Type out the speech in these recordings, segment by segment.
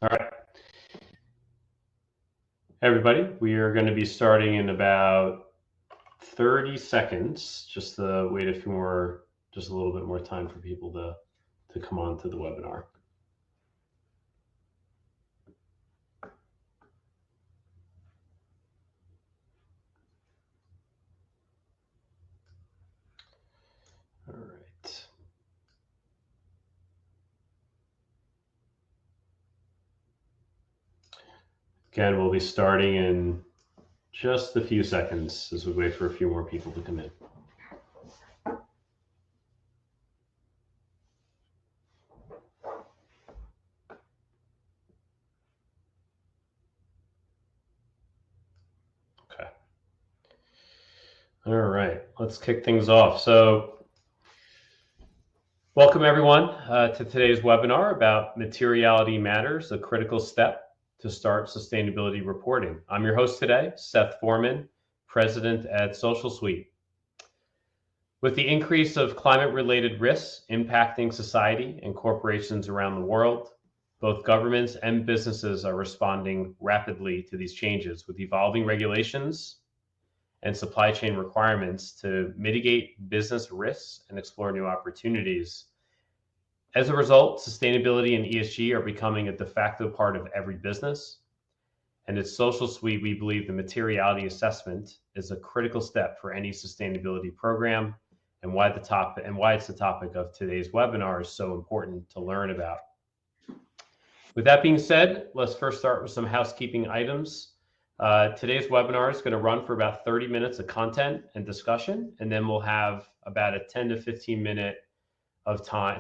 All right, everybody, we are going to be starting in about 30 seconds. Just to wait just a little bit more time for people to come on to the webinar. All right. Again, we'll be starting in just a few seconds as we wait for a few more people to come in. Okay. All right, let's kick things off. So welcome everyone to today's webinar about Materiality Matters, a critical step to start sustainability reporting. I'm your host today, Seth Foreman, President at Socialsuite. With the increase of climate-related risks impacting society and corporations around the world, both governments and businesses are responding rapidly to these changes with evolving regulations and supply chain requirements to mitigate business risks and explore new opportunities. As a result, sustainability and ESG are becoming a de facto part of every business. And at Socialsuite, we believe the materiality assessment is a critical step for any sustainability program, and why it's the topic of today's webinar is so important to learn about. With that being said, let's first start with some housekeeping items. Today's webinar is going to run for about 30 minutes of content and discussion, and then we'll have about a 10 to 15 minutes of time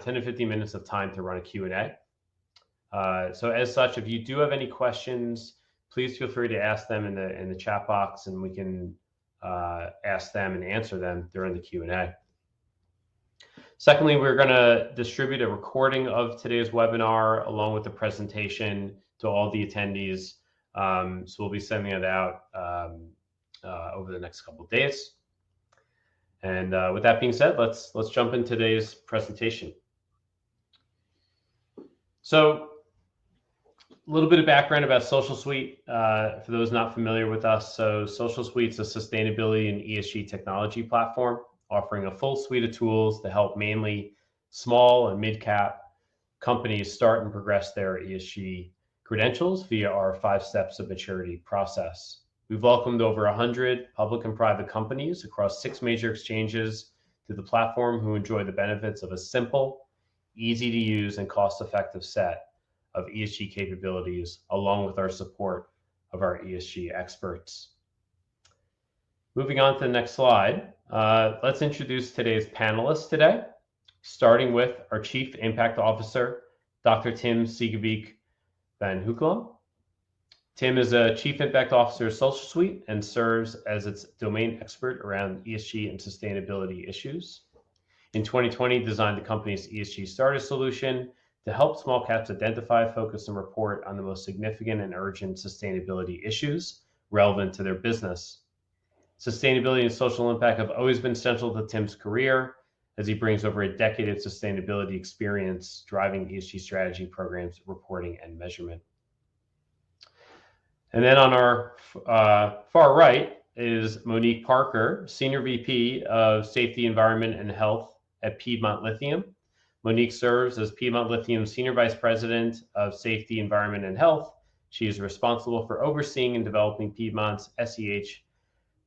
to run a Q&A. So as such, if you do have any questions, please feel free to ask them in the chat box, and we can ask them and answer them during the Q&A. Secondly, we're going to distribute a recording of today's webinar along with the presentation to all the attendees. So we'll be sending it out over the next couple of days. And with that being said, let's jump into today's presentation. So a little bit of background about Socialsuite for those not familiar with us. So Socialsuite is a sustainability and ESG technology platform offering a full suite of tools to help mainly small and mid-cap companies start and progress their ESG credentials via our 5 steps of maturity process. We've welcomed over 100 public and private companies across 6 major exchanges to the platform who enjoy the benefits of a simple, easy to use, and cost-effective set of ESG capabilities, along with our support of our ESG experts. Moving on to the next slide, let's introduce today's panelists today, starting with our Chief Impact Officer, Dr. Tim Siegenbeek van Heukelom. Tim is a Chief Impact Officer of Socialsuite and serves as its domain expert around ESG and sustainability issues. In 2020, designed the company's ESG Starter solution to help small caps identify, focus, and report on the most significant and urgent sustainability issues relevant to their business. Sustainability and social impact have always been central to Tim's career, as he brings over a decade of sustainability experience driving ESG strategy programs, reporting, and measurement. And then on our far right is Monique Parker, Senior VP of Safety, Environment, and Health at Piedmont Lithium. Monique serves as Piedmont Lithium's Senior Vice President of Safety, Environment, and Health. She is responsible for overseeing and developing Piedmont's SEH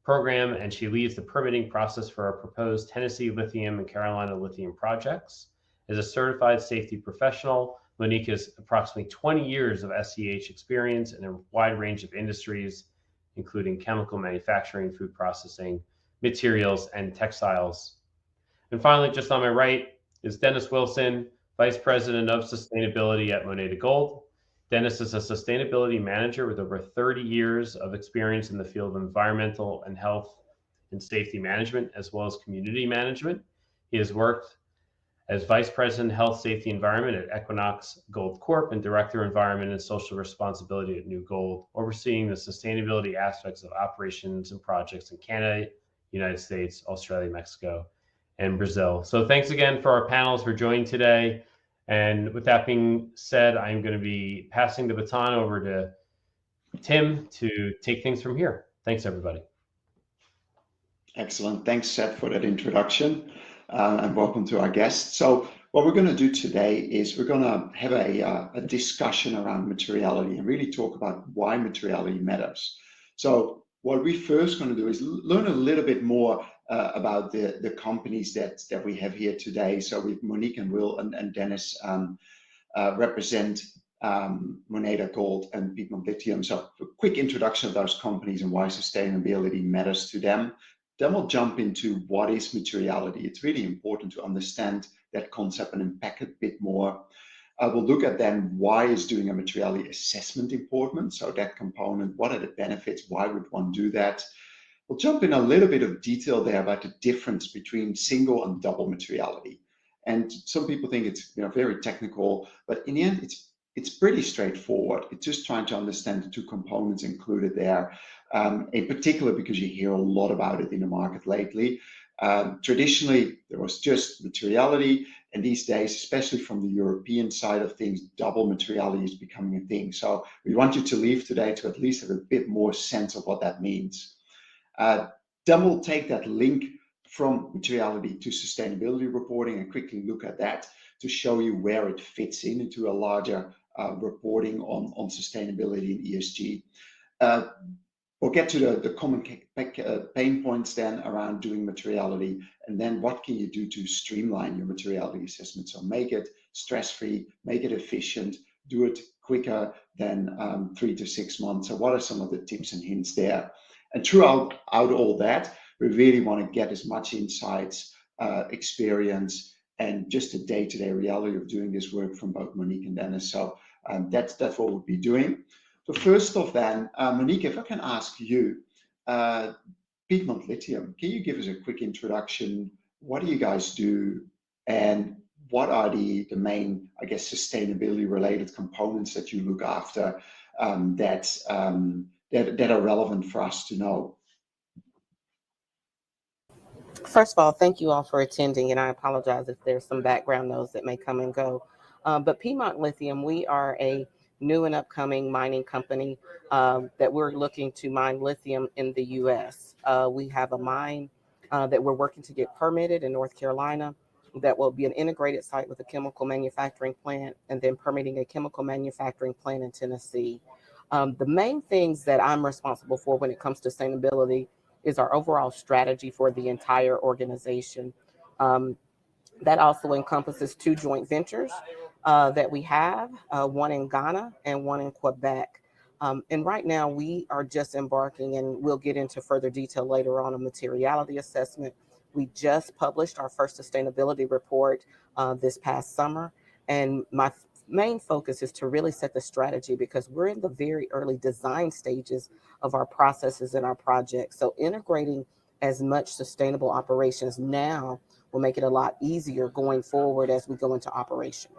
program, and she leads the permitting process for our proposed Tennessee Lithium and Carolina Lithium projects. As a certified safety professional, Monique has approximately 20 years of SEH experience in a wide range of industries, including chemical manufacturing, food processing, materials, and textiles. And finally, just on my right is Dennis Wilson, Vice President of Sustainability at Moneta Gold. Dennis is a sustainability manager with over 30 years of experience in the field of environmental and health and safety management, as well as community management. He has worked as Vice President, Health, Safety, Environment at Equinox Gold Corp. And Director, Environment and Social Responsibility at New Gold, overseeing the sustainability aspects of operations and projects in Canada, United States, Australia, Mexico, and Brazil. So thanks again for our panelists for joining today. And with that being said, I'm going to be passing the baton over to Tim to take things from here. Thanks, everybody. Excellent. Thanks, Seth, for that introduction, and welcome to our guests. So what we're going to do today is we're going to have a discussion around materiality and really talk about why materiality matters. So what we're first going to do is learn a little bit more about the companies that we have here today. So with Monique and Will and Dennis represent Moneta Gold and Piedmont Lithium. So a quick introduction of those companies and why sustainability matters to them. Then we'll jump into what is materiality. It's really important to understand that concept and unpack it a bit more. We'll look at then why is doing a materiality assessment important? So that component, what are the benefits? Why would one do that? We'll jump in a little bit of detail there about the difference between single and double materiality. And some people think it's very technical, but in the end, it's pretty straightforward. It's just trying to understand the two components included there, in particular because you hear a lot about it in the market lately. Traditionally, there was just materiality, and these days, especially from the European side of things, double materiality is becoming a thing. So we want you to leave today to at least have a bit more sense of what that means. Then we'll take that link from materiality to sustainability reporting and quickly look at that to show you where it fits into a larger reporting on sustainability and ESG. We'll get to the common pain points then around doing materiality, and then what can you do to streamline your materiality assessment? So make it stress-free, make it efficient, do it quicker than 3 to 6 months. So what are some of the tips and hints there? And throughout all that, we really want to get as much insights, experience, and just the day-to-day reality of doing this work from both Monique and Dennis. So that's what we'll be doing. So first off then, Monique, if I can ask you, Piedmont Lithium, can you give us a quick introduction? What do you guys do? And what are the main, I guess, sustainability related components that you look after that are relevant for us to know? First of all, thank you all for attending, and I apologize if there's some background noise that may come and go. But Piedmont Lithium, we are a new and upcoming mining company that we're looking to mine lithium in the U.S. We have a mine that we're working to get permitted in North Carolina that will be an integrated site with a chemical manufacturing plant, and then permitting a chemical manufacturing plant in Tennessee. The main things that I'm responsible for when it comes to sustainability is our overall strategy for the entire organization. That also encompasses 2 joint ventures that we have, one in Ghana and one in Quebec. And right now we are just embarking, and we'll get into further detail later on, a materiality assessment. We just published our first sustainability report this past summer, and my main focus is to really set the strategy because we're in the very early design stages of our processes and our projects. So integrating as much sustainable operations now will make it a lot easier going forward as we go into operation.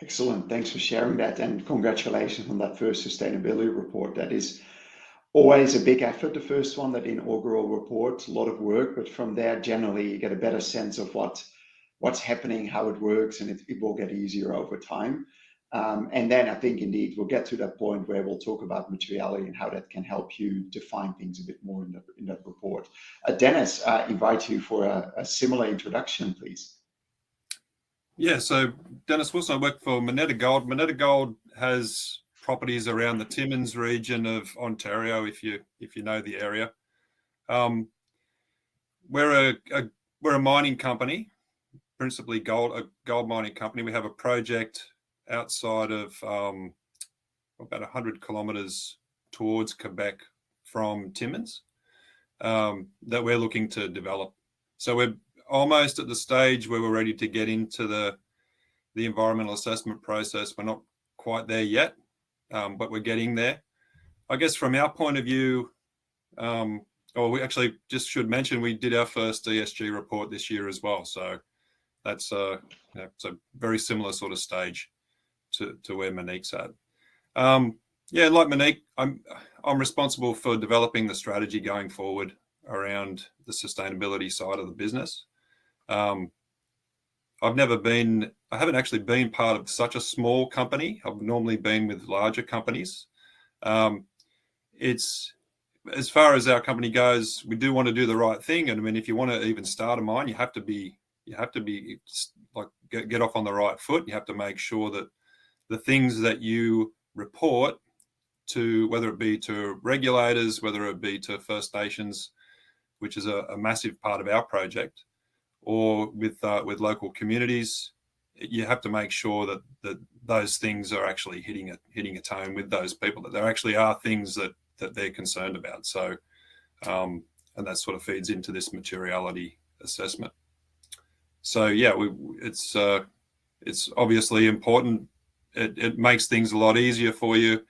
Excellent. Thanks for sharing that, and congratulations on that first sustainability report. That is always a big effort, the first one, that inaugural report, a lot of work, but from there, generally, you get a better sense of what's happening, how it works, and it will get easier over time. And then I think indeed we'll get to that point where we'll talk about materiality and how that can help you define things a bit more in that report. Dennis, invite you for a similar introduction, please. Yeah, so Dennis Wilson, I work for Moneta Gold. Moneta Gold has properties around the Timmins region of Ontario, if you know the area. We're a mining company, principally a gold mining company. We have a project outside of about 100 kilometers towards Quebec from Timmins that we're looking to develop. So we're almost at the stage where we're ready to get into the environmental assessment process. We're not quite there yet, but we're getting there. I guess from our point of view, we actually just should mention we did our first ESG report this year as well. So that's it's a very similar sort of stage to where Monique's at. Like Monique, I'm responsible for developing the strategy going forward around the sustainability side of the business. I haven't actually been part of such a small company. I've normally been with larger companies. It's, as far as our company goes, we do want to do the right thing. And I mean, if you want to even start a mine, you have to be like get off on the right foot. You have to make sure that the things that you report to, whether it be to regulators, whether it be to First Nations, which is a massive part of our project, or with local communities, you have to make sure that those things are actually hitting a tone with those people, that there actually are things that they're concerned about. So, and that sort of feeds into this materiality assessment. So yeah, it's obviously important. It makes things a lot easier for you,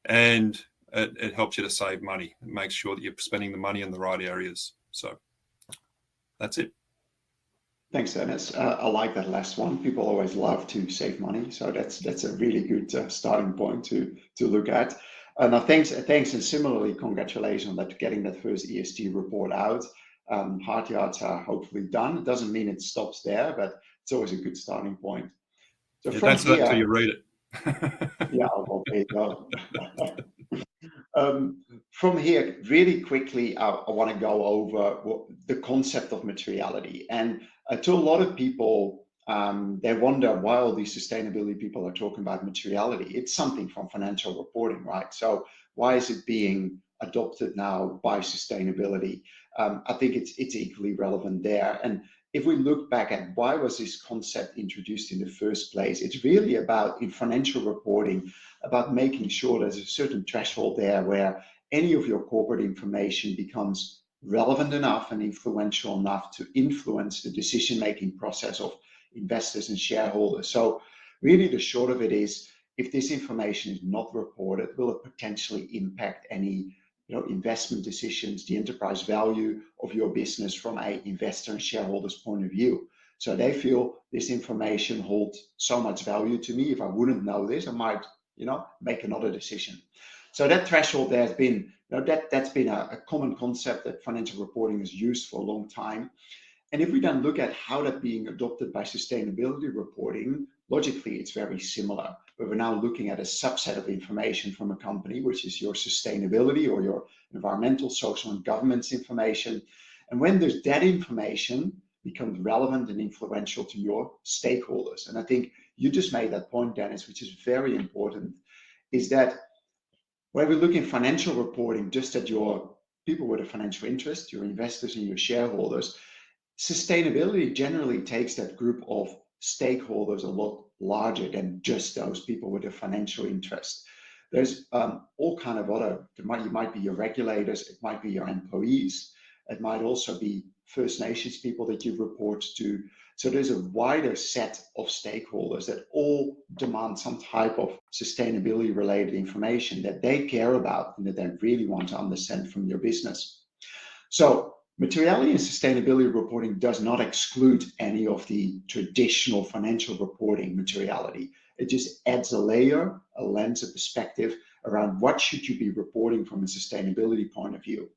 and it helps you to save money. It makes sure that you're spending the money in the right areas. So that's it. Thanks, Dennis. I like that last one. People always love to save money, so that's a really good starting point to look at. Thanks, and similarly, congratulations on getting that first ESG report out. Hard yards are hopefully done. It doesn't mean it stops there, but it's always a good starting point. So from that's here, until you read it. Yeah, well, there you go. From here, really quickly, I want to go over the concept of materiality. And to a lot of people, they wonder why all these sustainability people are talking about materiality. It's something from financial reporting, right? So why is it being adopted now by sustainability? I think it's equally relevant there. And if we look back at why was this concept introduced in the first place, it's really about, in financial reporting, about making sure there's a certain threshold there where any of your corporate information becomes relevant enough and influential enough to influence the decision-making process of investors and shareholders. So really the short of it is, if this information is not reported, will it potentially impact any investment decisions, the enterprise value of your business from an investor and shareholder's point of view? So they feel this information holds so much value to me. If I wouldn't know this, I might make another decision. So that threshold there has been, that's been a common concept that financial reporting has used for a long time. And if we then look at how that's being adopted by sustainability reporting, logically, it's very similar. But we're now looking at a subset of information from a company, which is your sustainability or your environmental, social, and governance information. And when there's that information becomes relevant and influential to your stakeholders. And I think you just made that point, Dennis, which is very important, is that when we look in financial reporting, just at your people with a financial interest, your investors and your shareholders, sustainability generally takes that group of stakeholders a lot larger than just those people with a financial interest. There's all kind of other, it might be your regulators, it might be your employees, it might also be First Nations people that you report to. So there's a wider set of stakeholders that all demand some type of sustainability related information that they care about and that they really want to understand from your business. So materiality and sustainability reporting does not exclude any of the traditional financial reporting materiality. It just adds a layer, a lens, a perspective around what should you be reporting from a sustainability point of view.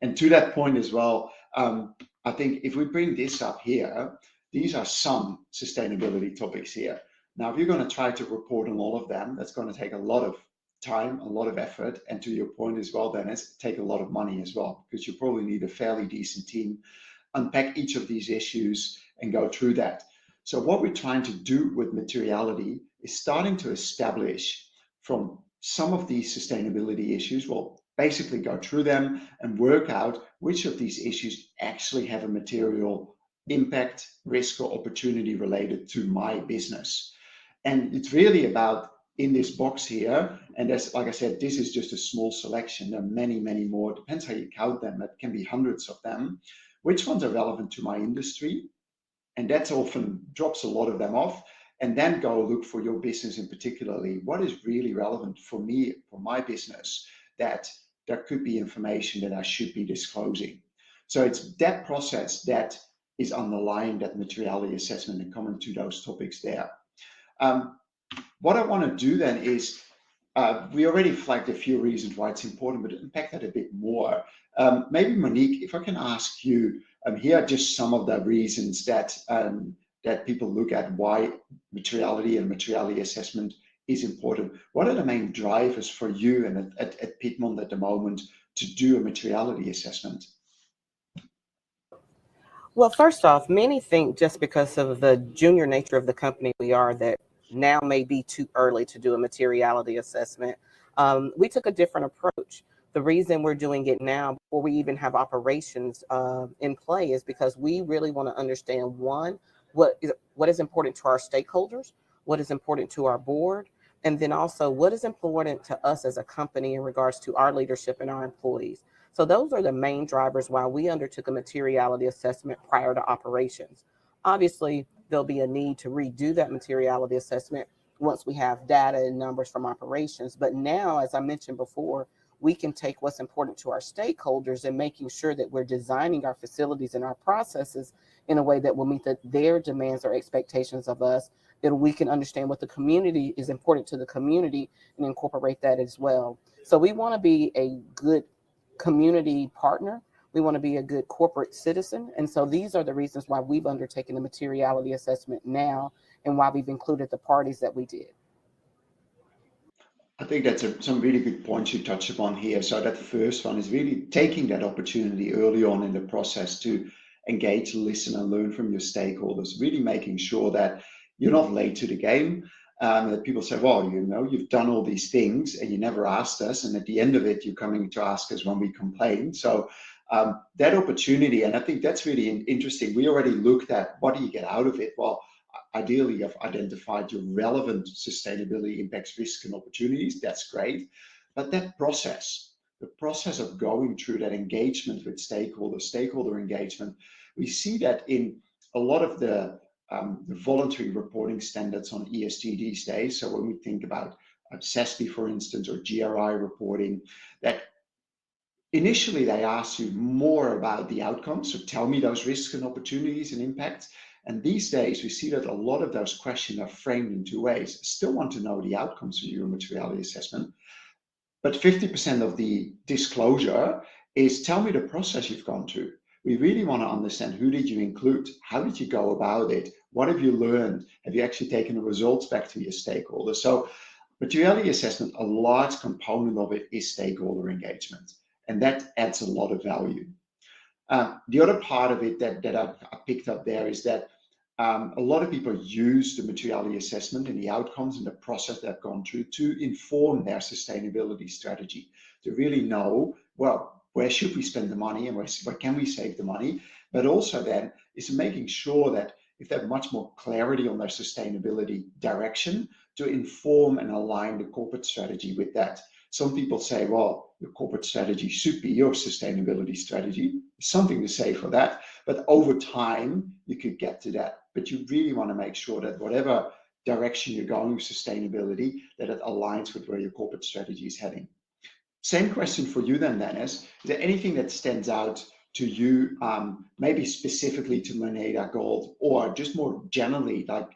And to that point as well, I think if we bring this up here, these are some sustainability topics here. Now, if you're going to try to report on all of them, that's going to take a lot of time, a lot of effort, and to your point as well, Dennis, take a lot of money as well, because you probably need a fairly decent team, unpack each of these issues and go through that. So what we're trying to do with materiality is starting to establish from some of these sustainability issues, well, basically go through them and work out which of these issues actually have a material impact, risk, or opportunity related to my business. And it's really about, in this box here, and as like I said, this is just a small selection. There are many, many more. It depends how you count them. It can be hundreds of them. Which ones are relevant to my industry? And that's often drops a lot of them off. And then go look for your business in particularly. What is really relevant for me, for my business, that there could be information that I should be disclosing. So it's that process that is underlying that materiality assessment and coming to those topics there. What I want to do then is, we already flagged a few reasons why it's important, but unpack that a bit more. Maybe Monique, if I can ask you, here are just some of the reasons that that people look at why materiality and materiality assessment is important. What are the main drivers for you and at Piedmont at the moment to do a materiality assessment? Well, first off, many think just because of the junior nature of the company we are that now may be too early to do a materiality assessment. We took a different approach. The reason we're doing it now before we even have operations in play is because we really want to understand, one, what is important to our stakeholders, what is important to our board, and then also what is important to us as a company in regards to our leadership and our employees. So those are the main drivers why we undertook a materiality assessment prior to operations. Obviously, there'll be a need to redo that materiality assessment once we have data and numbers from operations. But now, as I mentioned before, we can take what's important to our stakeholders and making sure that we're designing our facilities and our processes in a way that will meet their demands or expectations of us, that we can understand what the community is important to the community and incorporate that as well. So we want to be a good community partner. We want to be a good corporate citizen. And so these are the reasons why we've undertaken the materiality assessment now and why we've included the parties that we did. I think that's some really good points you touched upon here. So that first one is really taking that opportunity early on in the process to engage, listen, and learn from your stakeholders, really making sure that you're not late to the game. That people say, well, you've done all these things and you never asked us. And at the end of it, you're coming to ask us when we complain. So that opportunity, and I think that's really interesting. We already looked at what do you get out of it? Well, ideally, you've identified your relevant sustainability impacts, risks, and opportunities. That's great. But that process, the process of going through that engagement with stakeholder engagement, we see that in a lot of the voluntary reporting standards on ESG these days. So when we think about SASB, for instance, or GRI reporting, that initially they ask you more about the outcomes. So tell me those risks and opportunities and impacts. And these days we see that a lot of those questions are framed in two ways. Still want to know the outcomes of your materiality assessment, but 50% of the disclosure is tell me the process you've gone through. We really want to understand, who did you include? How did you go about it? What have you learned? Have you actually taken the results back to your stakeholders? So materiality assessment, a large component of it is stakeholder engagement, and that adds a lot of value. The other part of it that I picked up there is that a lot of people use the materiality assessment and the outcomes and the process they've gone through to inform their sustainability strategy, to really know, well, where should we spend the money and where can we save the money? But also then is making sure that if they have much more clarity on their sustainability direction, to inform and align the corporate strategy with that. Some people say, well, your corporate strategy should be your sustainability strategy. There's something to say for that. But over time, you could get to that. But you really want to make sure that whatever direction you're going with sustainability, that it aligns with where your corporate strategy is heading. Same question for you then, Dennis. Is there anything that stands out to you, maybe specifically to Moneta Gold, or just more generally, like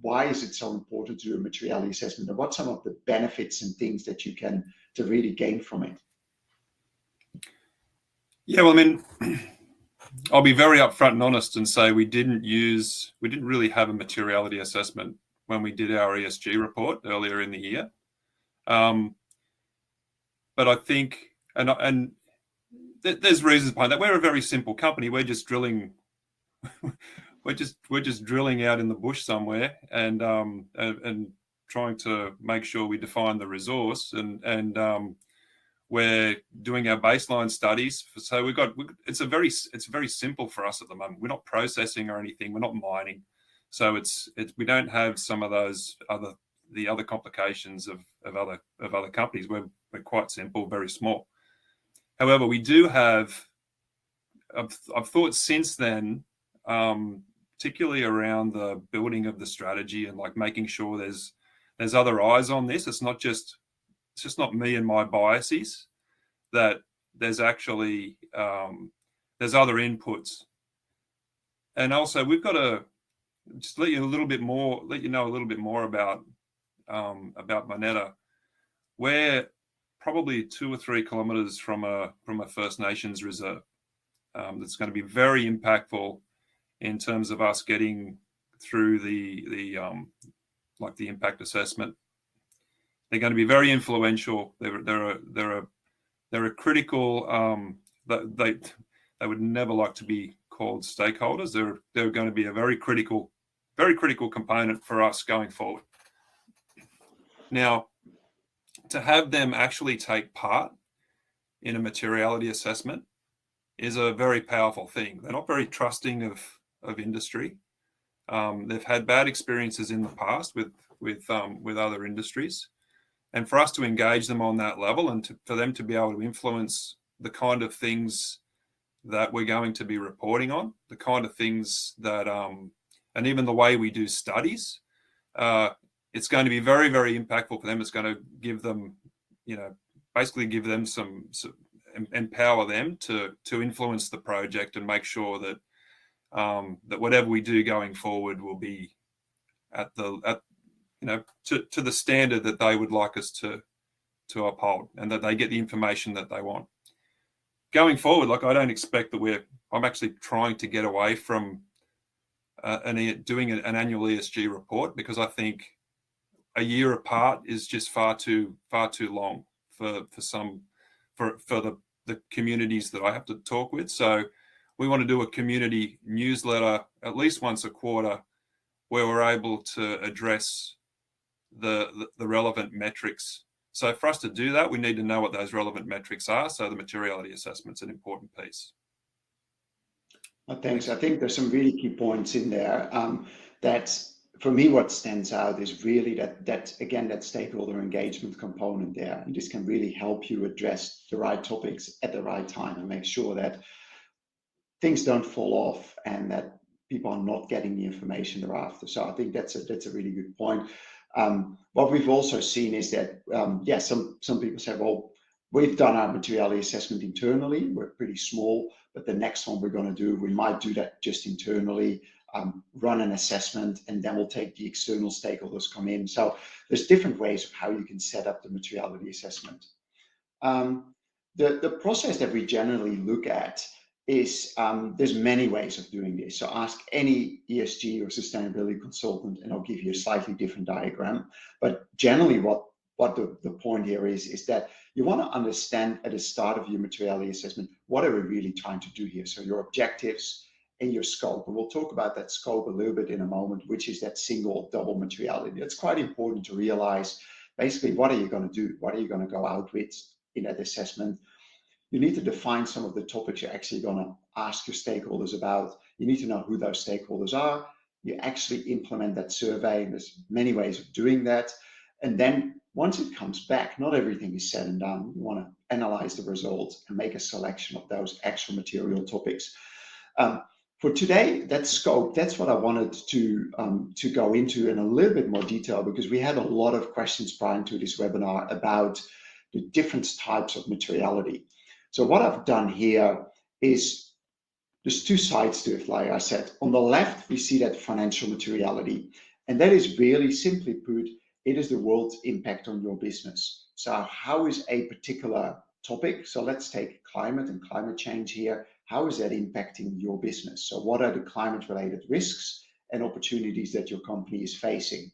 why is it so important to do a materiality assessment, and what's some of the benefits and things that you can to really gain from it? Yeah, well, I mean, I'll be very upfront and honest and say we didn't really have a materiality assessment when we did our ESG report earlier in the year. But I think, and there's reasons behind that. We're a very simple company. We're just drilling. we're just drilling out in the bush somewhere and trying to make sure we define the resource, and we're doing our baseline studies. So it's very simple for us at the moment. We're not processing or anything. We're not mining. So we don't have some of those other complications of other companies. We're quite simple, very small. However, we do have. I've thought since then, particularly around the building of the strategy and like making sure there's other eyes on this. It's just not me and my biases. That there's actually there's other inputs, and also we've got to just let you know a little bit more about Moneta. We're probably 2 or 3 kilometers from a First Nations reserve. That's going to be very impactful in terms of us getting through the like the impact assessment. They're going to be very influential. They're a critical. They would never like to be called stakeholders. They're going to be a very critical component for us going forward. Now, to have them actually take part in a materiality assessment is a very powerful thing. They're not very trusting of industry. They've had bad experiences in the past with other industries, and for us to engage them on that level and for them to be able to influence the kind of things that we're going to be reporting on, the kind of things that and even the way we do studies, it's going to be very, very impactful for them. It's going to give them, basically give them some empower them to influence the project and make sure that that whatever we do going forward will be to the standard that they would like us to uphold, and that they get the information that they want. Going forward, like, I don't expect that I'm actually trying to get away from doing an annual ESG report, because I think a year apart is just far too long for the communities that I have to talk with. So we want to do a community newsletter at least once a quarter, where we're able to address the relevant metrics. So for us to do that, we need to know what those relevant metrics are. So the materiality assessment's an important piece. Thanks. I think there's some really key points in there. That for me, what stands out is really that again, that stakeholder engagement component there. And this can really help you address the right topics at the right time and make sure that things don't fall off and that people are not getting the information they're after. So I think that's a really good point. What we've also seen is that, some people say, well, we've done our materiality assessment internally. We're pretty small, but the next one we're going to do, we might do that just internally, run an assessment, and then we'll take the external stakeholders come in. So there's different ways of how you can set up the materiality assessment. The process that we generally look at is there's many ways of doing this. So ask any ESG or sustainability consultant and I'll give you a slightly different diagram. But generally what the point here is that you want to understand at the start of your materiality assessment, what are we really trying to do here? So your objectives and your scope. And we'll talk about that scope a little bit in a moment, which is that single or double materiality. It's quite important to realize basically what are you going to do? What are you going to go out with in that assessment? You need to define some of the topics you're actually going to ask your stakeholders about. You need to know who those stakeholders are. You actually implement that survey, and there's many ways of doing that. And then once it comes back, not everything is said and done. You want to analyze the results and make a selection of those actual material topics. For today, that scope, that's what I wanted to go into in a little bit more detail, because we had a lot of questions prior to this webinar about the different types of materiality. So what I've done here is there's two sides to it, like I said. On the left, we see that financial materiality, and that is really simply put, it is the world's impact on your business. So how is a particular topic, so let's take climate and climate change here, how is that impacting your business? So what are the climate related risks and opportunities that your company is facing?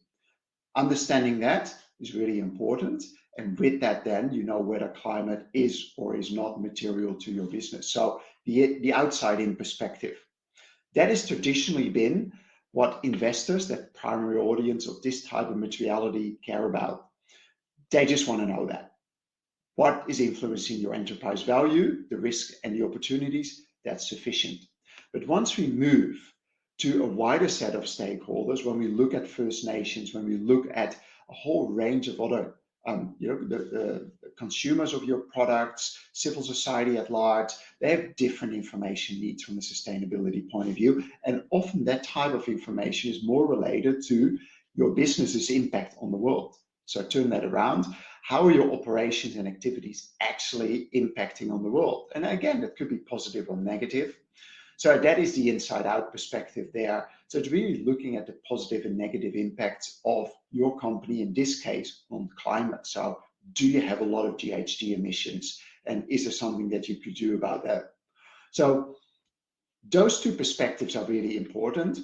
Understanding that is really important. And with that, then you know whether climate is or is not material to your business. So the outside in perspective. That has traditionally been what investors, that primary audience of this type of materiality, care about. They just want to know that. What is influencing your enterprise value, the risks and the opportunities, that's sufficient. But once we move to a wider set of stakeholders, when we look at First Nations, when we look at a whole range of other the consumers of your products, civil society at large, they have different information needs from a sustainability point of view. And often that type of information is more related to your business's impact on the world. So turn that around. How are your operations and activities actually impacting on the world? And again, that could be positive or negative. So that is the inside out perspective there. So it's really looking at the positive and negative impacts of your company, in this case, on climate. So do you have a lot of GHG emissions? And is there something that you could do about that? So those two perspectives are really important.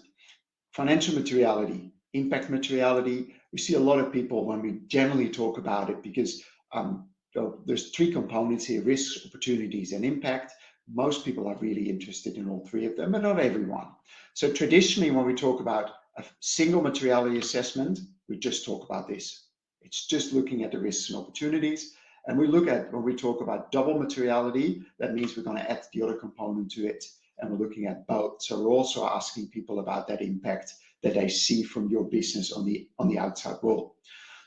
financial materiality, impact materiality. We see a lot of people when we generally talk about it because there's three components here: risks, opportunities, and impact. Most people are really interested in all three of them, but not everyone. So traditionally, when we talk about a single materiality assessment, we just talk about this. It's just looking at the risks and opportunities. And we look at, when we talk about double materiality, that means we're going to add the other component to it, and we're looking at both. So we're also asking people about that impact that they see from your business on the outside world.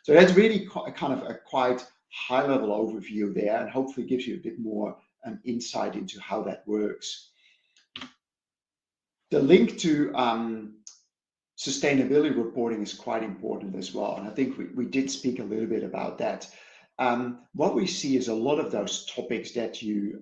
So that's really kind of a quite high-level overview there, and hopefully gives you a bit more insight into how that works. The link to sustainability reporting is quite important as well, and I think we did speak a little bit about that. What we see is a lot of those topics that you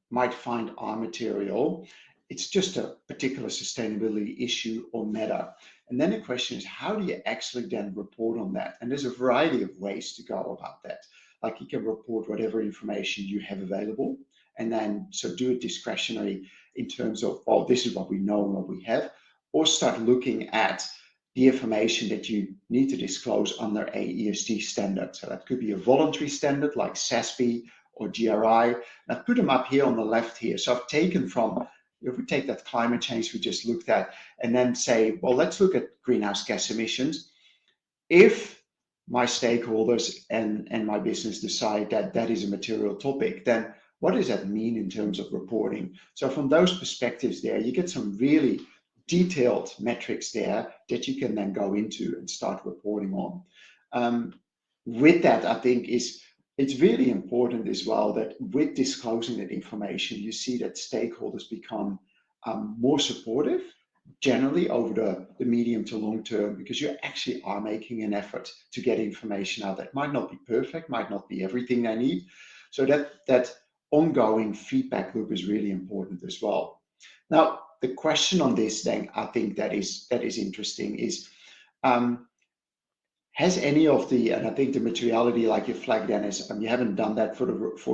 might find are material. It's just a particular sustainability issue or matter. And then the question is, how do you actually then report on that? And there's a variety of ways to go about that. Like, you can report whatever information you have available, and then so do it discretionary in terms of, oh, this is what we know and what we have, or start looking at the information that you need to disclose under a ESG standard. So that could be a voluntary standard like SASB or GRI. And I've put them up here on the left here. So I've taken from, if we take that climate change we just looked at, and then say, well, let's look at greenhouse gas emissions. If my stakeholders and my business decide that that is a material topic, then what does that mean in terms of reporting? So from those perspectives there, you get some really detailed metrics there that you can then go into and start reporting on. With that, I think it's really important as well that with disclosing that information, you see that stakeholders become more supportive generally over the medium to long term, because you actually are making an effort to get information out that might not be perfect, might not be everything they need. So that ongoing feedback loop is really important as well. Now, the question on this then, I think that is interesting is, has any of the, and I think the materiality, like you flagged, Dennis, you haven't done that for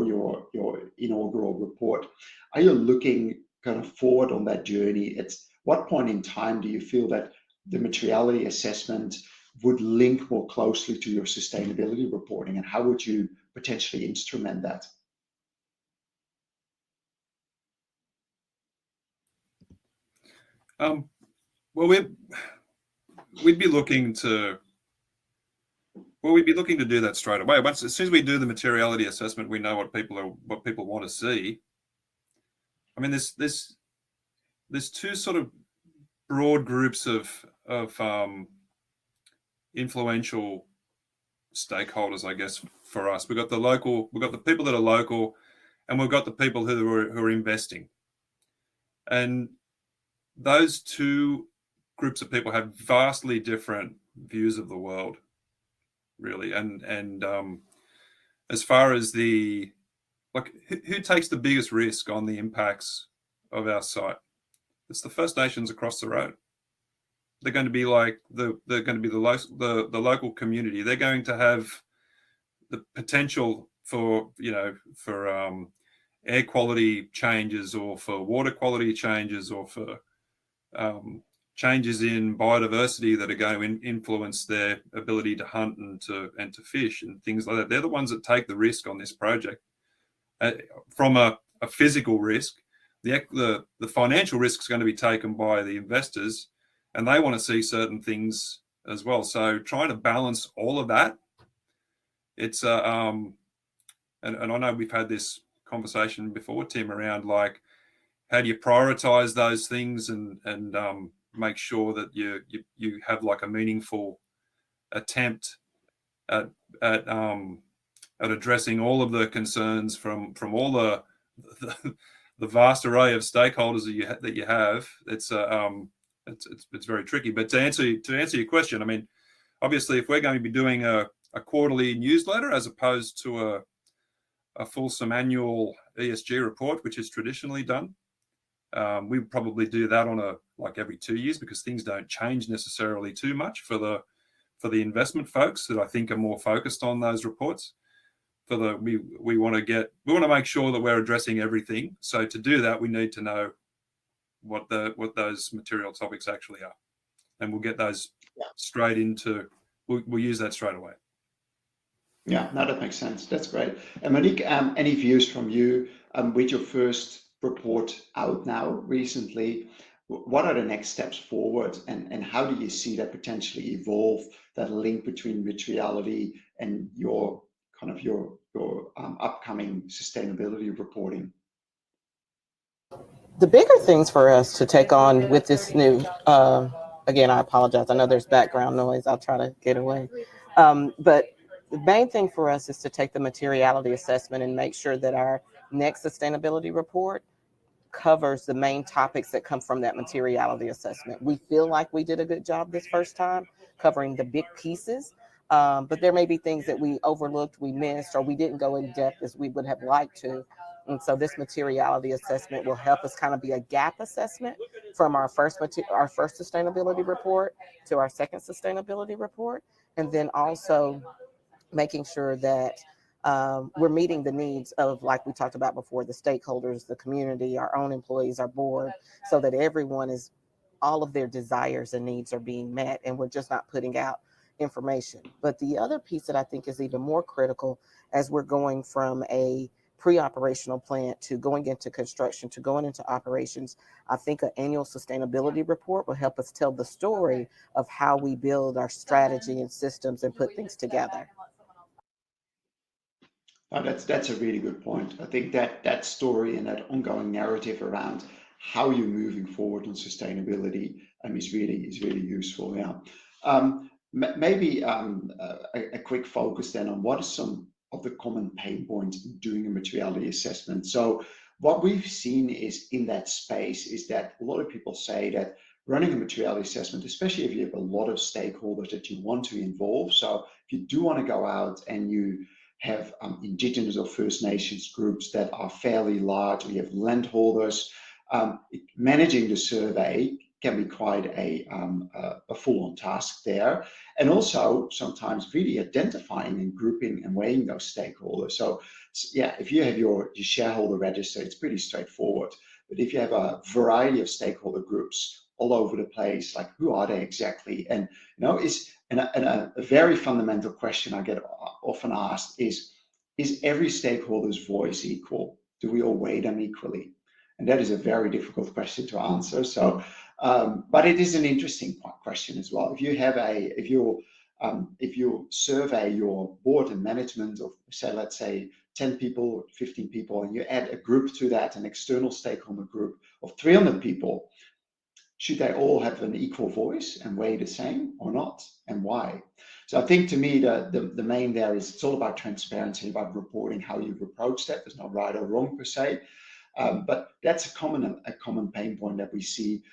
your inaugural report. Are you looking kind of forward on that journey? At what point in time do you feel that the materiality assessment would link more closely to your sustainability reporting, and how would you potentially instrument that? Well, we'd be looking to do that straight away. As soon as we do the materiality assessment, we know what people want to see. I mean, there's two sort of broad groups of influential stakeholders, I guess, for us. We've got the people that are local, and we've got the people who are investing. And those two groups of people have vastly different views of the world, really. And as far as who takes the biggest risk on the impacts of our site? It's the First Nations across the road. They're going to be like the local community. They're going to have the potential for air quality changes, or for water quality changes, or for changes in biodiversity that are going to influence their ability to hunt and to fish and things like that. They're the ones that take the risk on this project. From a physical risk, the financial risk is going to be taken by the investors, and they want to see certain things as well. So trying to balance all of that, it's and I know we've had this conversation before, Tim, around like, how do you prioritize those things and make sure that you have like a meaningful attempt at addressing all of the concerns from all the vast array of stakeholders that you have. It's very tricky. But to answer your question, I mean, obviously, if we're going to be doing a quarterly newsletter as opposed to a fulsome annual ESG report, which is traditionally done, we would probably do that on like every 2 years, because things don't change necessarily too much for the investment folks that I think are more focused on those reports. We want to make sure that we're addressing everything. So to do that, we need to know what those material topics actually are. and we'll get those Yeah. straight into. We'll use that straight away. Yeah, no, that makes sense. That's great. And Monique, any views from you with your first report out now recently? What are the next steps forward, and how do you see that potentially evolve, that link between materiality and your upcoming sustainability reporting? The bigger things for us to take on with this new, again, I apologize. I know there's background noise. I'll try to get away. But the main thing for us is to take the materiality assessment and make sure that our next sustainability report covers the main topics that come from that materiality assessment. We feel like we did a good job this first time covering the big pieces, but there may be things that we overlooked, we missed, or we didn't go in depth as we would have liked to. And so this materiality assessment will help us kind of be a gap assessment from our first sustainability report to our second sustainability report, and then also making sure that we're meeting the needs of, like we talked about before, the stakeholders, the community, our own employees, our board, so that all of their desires and needs are being met, and we're just not putting out information. But the other piece that I think is even more critical as we're going from a pre-operational plant to going into construction to going into operations, I think an annual sustainability report will help us tell the story of how we build our strategy and systems and put things together. Oh, that's a really good point. I think that story and that ongoing narrative around how you're moving forward on sustainability is really useful. Yeah. Maybe a quick focus then on what are some of the common pain points in doing a materiality assessment. So what we've seen is in that space is that a lot of people say that running a materiality assessment, especially if you have a lot of stakeholders that you want to involve. So if you do want to go out and you have Indigenous or First Nations groups that are fairly large, or you have landholders, managing the survey can be quite a full-on task there. And also sometimes really identifying and grouping and weighing those stakeholders. So yeah, if you have your shareholder register, it's pretty straightforward. But if you have a variety of stakeholder groups all over the place, like who are they exactly? And a very fundamental question I get often asked is every stakeholder's voice equal? Do we all weigh them equally? And that is a very difficult question to answer. So, but it is an interesting question as well. If you survey your board and management of, let's say 10 people, 15 people, and you add a group to that, an external stakeholder group of 300 people, should they all have an equal voice and weigh the same or not, and why? So I think to me the main there is it's all about transparency, about reporting how you've approached that. There's no right or wrong per se, but that's a common pain point that we see.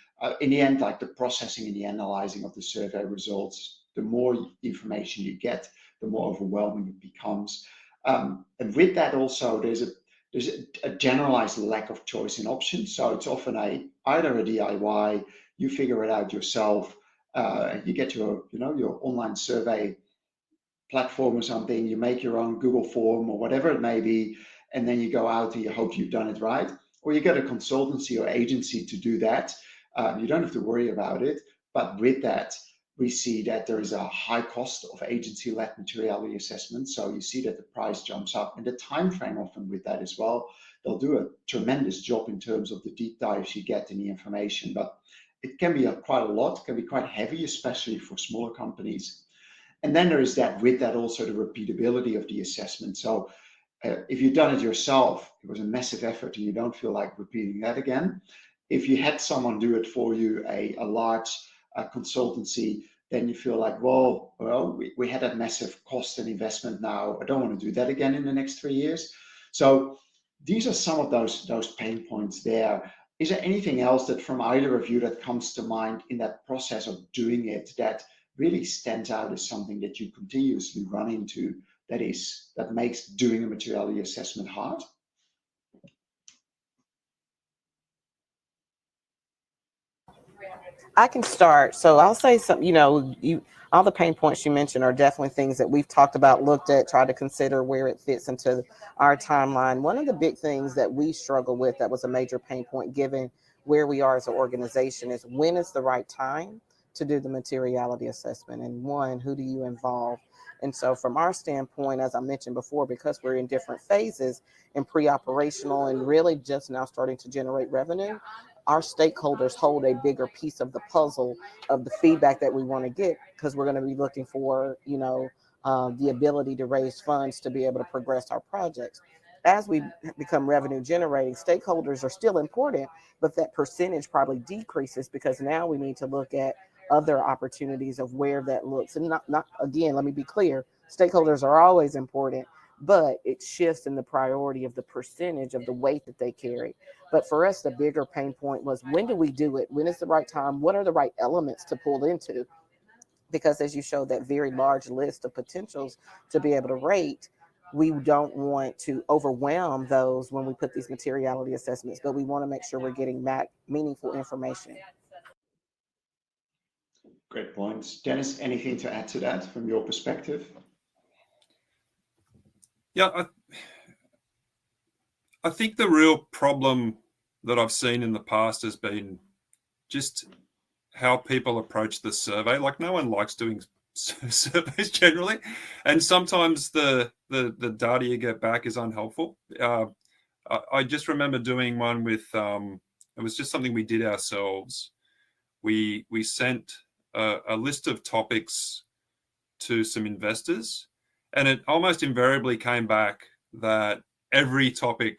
In the end, like the processing and the analyzing of the survey results, the more information you get, the more overwhelming it becomes. And with that also, there's a generalized lack of choice in options. So it's often either a DIY, you figure it out yourself, you get your online survey platform or something, you make your own Google form or whatever it may be, and then you go out and you hope you've done it right. Or you get a consultancy or agency to do that. You don't have to worry about it. But with that, we see that there is a high cost of agency-led materiality assessment. So you see that the price jumps up, and the time frame often with that as well. They'll do a tremendous job in terms of the deep dives you get in the information, but it can be quite a lot, can be quite heavy, especially for smaller companies. And then there is with that also the repeatability of the assessment. So if you've done it yourself, it was a massive effort and you don't feel like repeating that again. If you had someone do it for you, a large consultancy, then you feel like, well, we had a massive cost and investment now. I don't want to do that again in the next 3 years. So these are some of those pain points there. Is there anything else that from either of you that comes to mind in that process of doing it that really stands out as something that you continuously run into that makes doing a materiality assessment hard? I can start. So I'll say something, all the pain points you mentioned are definitely things that we've talked about, looked at, tried to consider where it fits into our timeline. One of the big things that we struggle with that was a major pain point given where we are as an organization is when is the right time to do the materiality assessment? And one, who do you involve? And so from our standpoint, as I mentioned before, because we're in different phases and pre-operational and really just now starting to generate revenue, our stakeholders hold a bigger piece of the puzzle of the feedback that we want to get, because we're going to be looking for, the ability to raise funds to be able to progress our projects. As we become revenue generating, stakeholders are still important, but that percentage probably decreases, because now we need to look at other opportunities of where that looks. And not again, let me be clear, stakeholders are always important, but it shifts in the priority of the percentage of the weight that they carry. But for us, the bigger pain point was, when do we do it? When is the right time? What are the right elements to pull into? Because as you showed that very large list of potentials to be able to rate, we don't want to overwhelm those when we put these materiality assessments, but we want to make sure we're getting back meaningful information. Great points. Dennis, anything to add to that from your perspective? Yeah, I think the real problem that I've seen in the past has been just how people approach the survey. Like, no one likes doing surveys generally, and sometimes the data you get back is unhelpful. I just remember doing one with it was just something we did ourselves. We sent a list of topics to some investors, and it almost invariably came back that every topic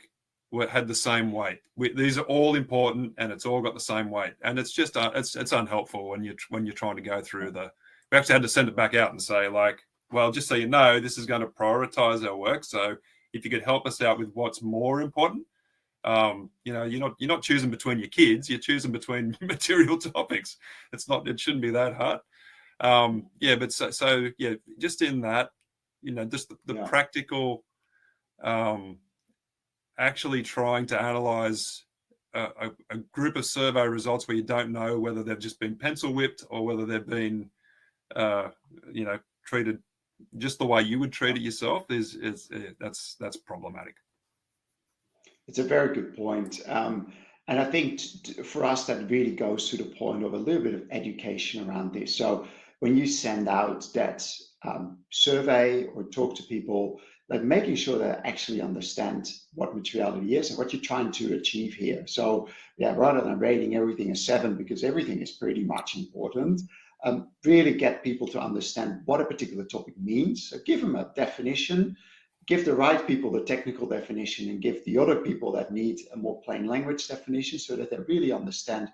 had the same weight. These are all important, and it's all got the same weight, and it's just it's unhelpful when you're trying to go through the. We actually had to send it back out and say, like, well, just so you know, this is going to prioritize our work. So if you could help us out with what's more important, you're not choosing between your kids, you're choosing between material topics. It shouldn't be that hard. But so just in that, just the practical, actually trying to analyze a group of survey results where you don't know whether they've just been pencil whipped or whether they've been, treated just the way you would treat it yourself that's problematic. It's a very good point. And I think for us, that really goes to the point of a little bit of education around this. So when you send out that survey or talk to people, like making sure they actually understand what materiality is and what you're trying to achieve here. So rather than rating everything a 7, because everything is pretty much important, really get people to understand what a particular topic means. So give them a definition, give the right people the technical definition, and give the other people that need a more plain language definition, so that they really understand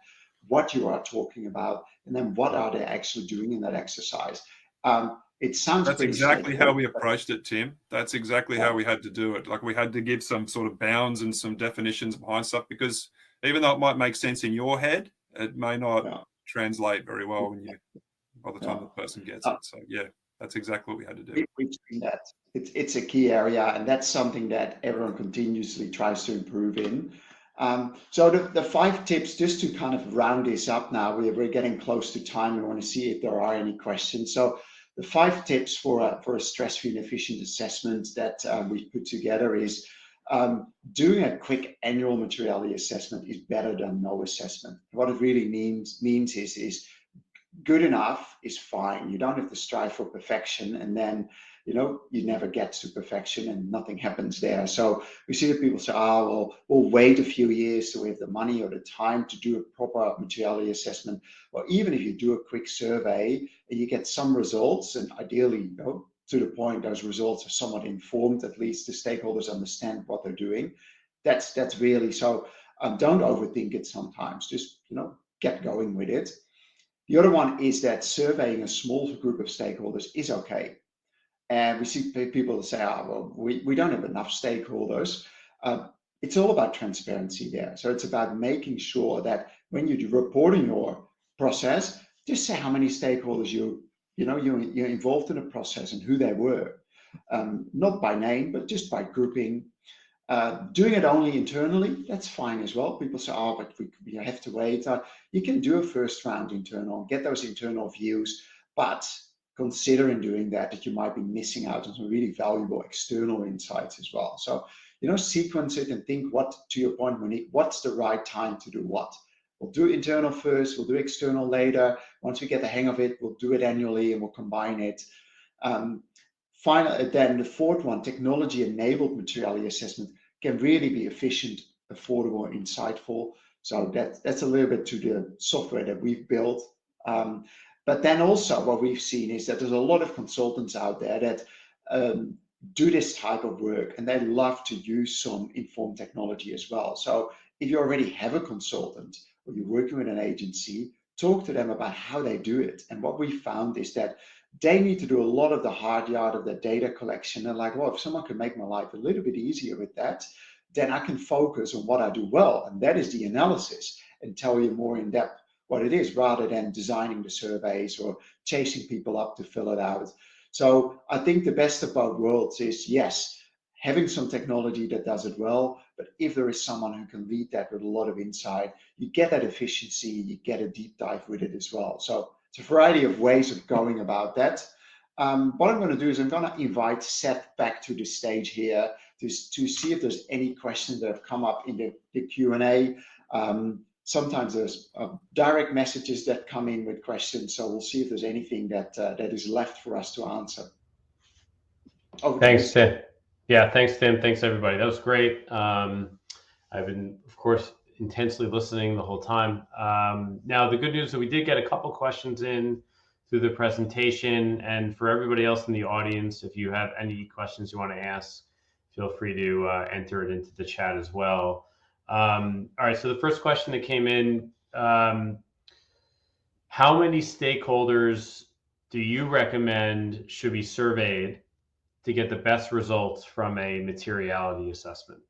what you are talking about, and then what are they actually doing in that exercise. It sounds that's exactly how we approached it, Tim. That's exactly how we had to do it. Like, we had to give some sort of bounds and some definitions behind stuff, because even though it might make sense in your head, it may not translate very well by the time the person gets it. So that's exactly what we had to do. We've seen that. It's a key area, and that's something that everyone continuously tries to improve in. So the 5 tips, just to kind of round this up now, we're getting close to time. We want to see if there are any questions. So the 5 tips for a stress-free and efficient assessment that we put together is doing a quick annual materiality assessment is better than no assessment. What it really means is good enough is fine. You don't have to strive for perfection, and then you never get to perfection and nothing happens there. So we see that people say, well, we'll wait a few years so we have the money or the time to do a proper materiality assessment. Or even if you do a quick survey and you get some results, and ideally, to the point those results are somewhat informed, at least the stakeholders understand what they're doing. That's really so. Don't overthink it sometimes. Just get going with it. The other one is that surveying a small group of stakeholders is okay. And we see people say, we don't have enough stakeholders. It's all about transparency there. So it's about making sure that when you do reporting your process, just say how many stakeholders you're involved in a process and who they were. Not by name, but just by grouping. Doing it only internally, that's fine as well. People say, but we have to wait. You can do a first round internal, get those internal views, but consider in doing that you might be missing out on some really valuable external insights as well. So, sequence it and think to your point, Monique, what's the right time to do what? we'll do internal first, we'll do external later. Once we get the hang of it, we'll do it annually and we'll combine it. Finally, then the fourth one, technology-enabled materiality assessment, can really be efficient, affordable, and insightful. So that's a little bit to the software that we've built. But then also what we've seen is that there's a lot of consultants out there that do this type of work, and they love to use some informed technology as well. So if you already have a consultant or you're working with an agency, talk to them about how they do it. And what we found is that they need to do a lot of the hard yard of the data collection. And like, well, if someone can make my life a little bit easier with that, then I can focus on what I do well. And that is the analysis, and tell you more in depth what it is, rather than designing the surveys or chasing people up to fill it out. So I think the best of both worlds is, yes, having some technology that does it well, but if there is someone who can lead that with a lot of insight, you get that efficiency, you get a deep dive with it as well. So it's a variety of ways of going about that. What I'm going to do is I'm going to invite Seth back to the stage here to see if there's any questions that have come up in the Q&A. Sometimes there's direct messages that come in with questions, so we'll see if there's anything that is left for us to answer. Thanks, Tim. Yeah, thanks, Tim. Thanks, everybody. That was great. I've been, of course, intensely listening the whole time. Now, the good news is that we did get a couple questions in through the presentation, and for everybody else in the audience, if you have any questions you want to ask, feel free to enter it into the chat as well. All right, so the first question that came in, how many stakeholders do you recommend should be surveyed to get the best results from a materiality assessment?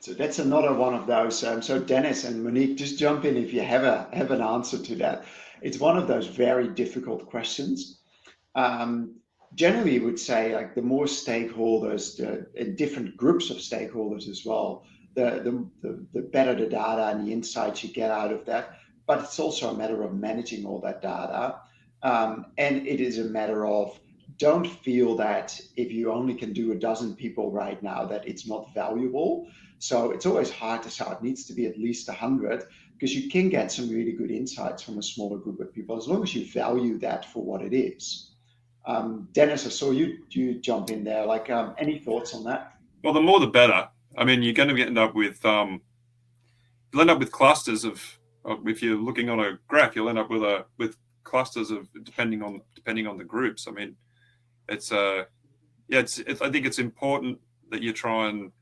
So that's another one of those. So Dennis and Monique, just jump in if you have an answer to that. It's one of those very difficult questions. Generally, you would say, like, the more stakeholders, different groups of stakeholders as well, the better the data and the insights you get out of that. But it's also a matter of managing all that data. And it is a matter of, don't feel that if you only can do a dozen people right now, that it's not valuable. So it's always hard to say it needs to be at least 100, because you can get some really good insights from a smaller group of people, as long as you value that for what it is. Dennis, I saw you jump in there. Like, any thoughts on that? Well, the more the better. I mean, you're going to end up with you'll end up with clusters of if you're looking on a graph, you'll end up with clusters of depending on the groups. I mean, it's I think it's important that you try and,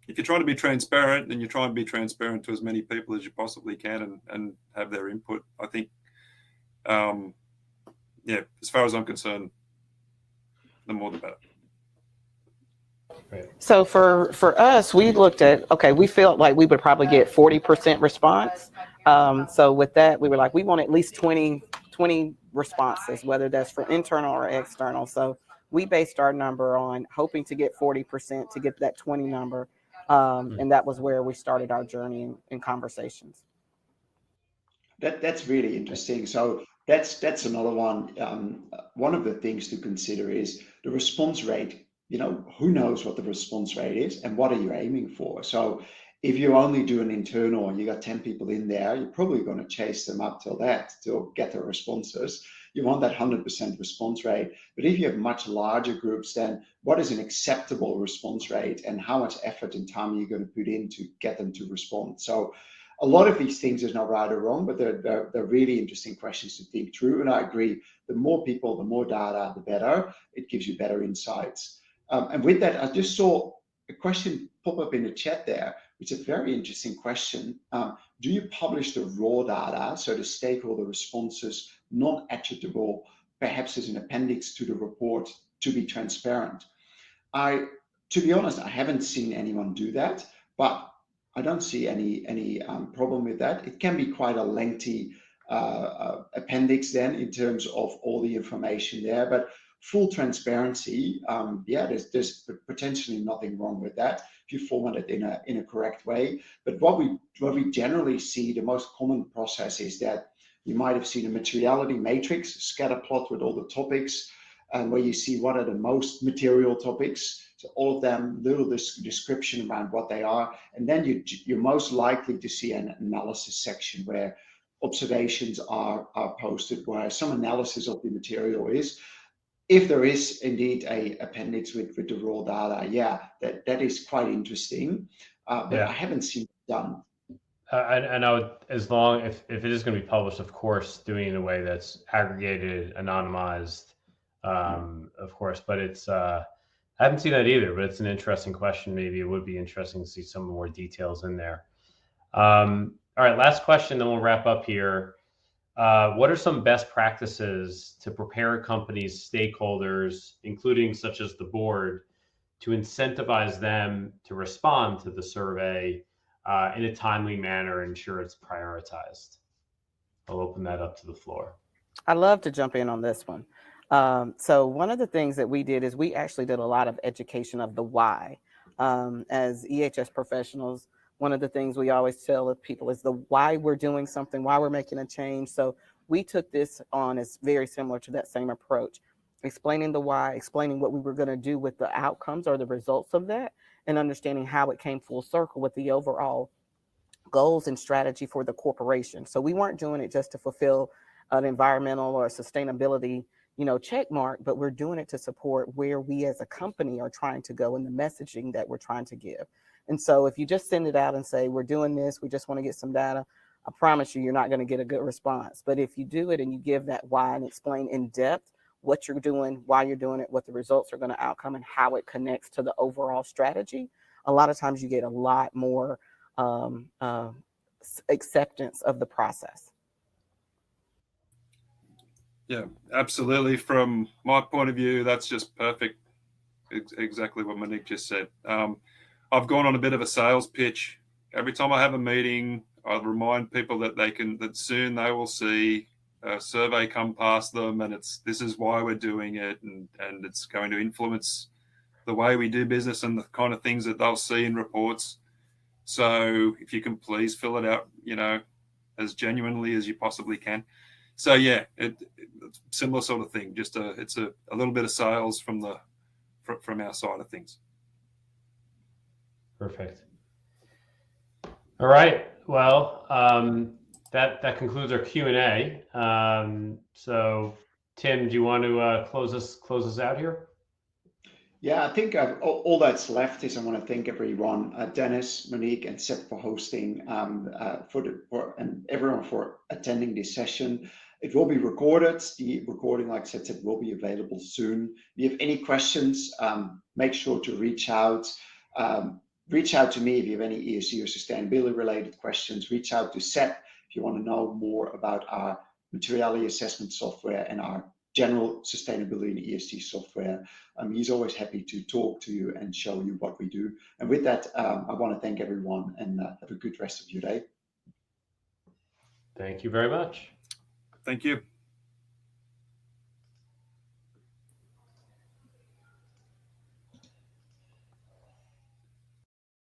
if you're trying to be transparent, then you try and be transparent to as many people as you possibly can and have their input. I think, as far as I'm concerned, the more the better. Right. So for us, we looked at, okay, we felt like we would probably get 40% response. So with that, we were like, we want at least 20 responses, whether that's for internal or external. So we based our number on hoping to get 40% to get that 20 number. And that was where we started our journey in conversations. That's really interesting. So that's another one. One of the things to consider is the response rate. You know, who knows what the response rate is and what are you aiming for? So if you only do an internal and you got 10 people in there, you're probably going to chase them up till get the responses. You want that 100% response rate. But if you have much larger groups, then what is an acceptable response rate, and how much effort and time are you going to put in to get them to respond? So a lot of these things is not right or wrong, but they're really interesting questions to think through. And I agree, the more people, the more data, the better. It gives you better insights. And with that, I just saw a question pop up in the chat there, which is a very interesting question. Do you publish the raw data, so the stakeholder responses, non-attributable, perhaps as an appendix to the report, to be transparent? To be honest, I haven't seen anyone do that, but I don't see any problem with that. It can be quite a lengthy appendix then in terms of all the information there, but full transparency, there's potentially nothing wrong with that if you format it in a correct way. But what we generally see, the most common process is that you might have seen a materiality matrix, scatter plot with all the topics, and where you see what are the most material topics. So all of them, little description around what they are, and then you're most likely to see an analysis section where observations are posted, where some analysis of the material is. If there is indeed a appendix with the raw data, yeah, that is quite interesting, but I haven't seen it done. And I would, as long if it is going to be published, of course, doing it in a way that's aggregated, anonymized, of course. But it's I haven't seen that either. But it's an interesting question. Maybe it would be interesting to see some more details in there. All right, last question, then we'll wrap up here. What are some best practices to prepare a company's stakeholders, including such as the board, to incentivize them to respond to the survey in a timely manner, ensure it's prioritized? I'll open that up to the floor. I'd love to jump in on this one. So one of the things that we did is we actually did a lot of education of the why. As EHS professionals, one of the things we always tell people is the why we're doing something, why we're making a change. So we took this on as very similar to that same approach, explaining the why, explaining what we were going to do with the outcomes or the results of that, and understanding how it came full circle with the overall goals and strategy for the corporation. So we weren't doing it just to fulfill an environmental or sustainability, check mark, but we're doing it to support where we as a company are trying to go and the messaging that we're trying to give. And so if you just send it out and say, we're doing this, we just want to get some data, I promise you're not going to get a good response. But if you do it and you give that why and explain in depth what you're doing, why you're doing it, what the results are going to outcome, and how it connects to the overall strategy, a lot of times you get a lot more acceptance of the process. Yeah, absolutely. From my point of view, that's just perfect. Exactly what Monique just said. I've gone on a bit of a sales pitch. Every time I have a meeting, I remind people that soon they will see a survey come past them, and this is why we're doing it, and it's going to influence the way we do business and the kind of things that they'll see in reports. So if you can please fill it out, as genuinely as you possibly can. So yeah, it's similar sort of thing. Just it's a little bit of sales from our side of things. Perfect. All right. Well, that concludes our Q&A. So Tim, do you want to close us out here? Yeah, I think all that's left is I want to thank everyone, Dennis, Monique, and Seth for hosting, and everyone for attending this session. It will be recorded. The recording, like Seth said, will be available soon. If you have any questions, make sure to reach out. Reach out to me if you have any ESG or sustainability related questions. Reach out to Seth if you want to know more about our materiality assessment software and our general sustainability and ESG software. He's always happy to talk to you and show you what we do. And with that, I want to thank everyone and have a good rest of your day. Thank you very much. Thank you.